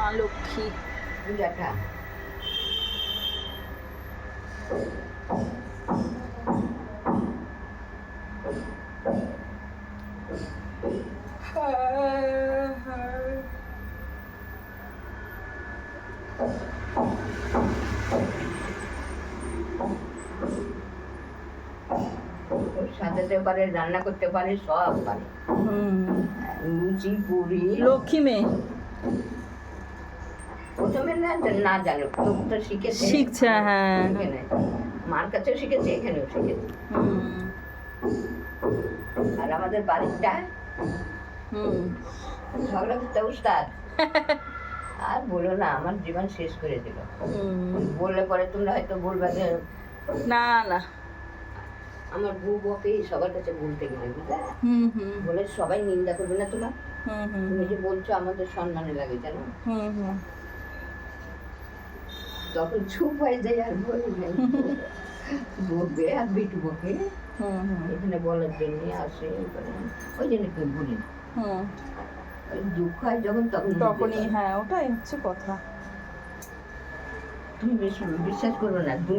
মা লক্ষ্মী পূজাটা সাজাতে পারে, রান্না করতে পারে, সব পারে। লুচি পুরি লক্ষ্মী মেয়ে প্রথমে না না জানো, তো শিখেছে, শিখছে, হ্যাঁ এখানে মার কাছেও শিখেছে, এখানেও শিখেছে। আর আমাদের বাড়িটা ঝগড়া করতে উস্তাদ। আর বলো না, আমার জীবন শেষ করে দিল। বললে পরে তোমরা হয়তো বলবে যে না না, আমার বউ বকে সবার কাছে বলতে গেলে, বুঝলে, বলে সবাই নিন্দা করবে না তোমার, তুমি যে বলছো আমাদের সম্মানে লাগে, জানো। তখন চুপ হয়ে যায়, আর বলি নাই, বকবে আর বিটু বকে এখানে বলার জন্য আসে, ওই জন্য কেউ বলি না। দুঃখ হয় যখন, তখনই, হ্যাঁ ওটাই হচ্ছে কথা। তুমি বিশ্বাস করবে না।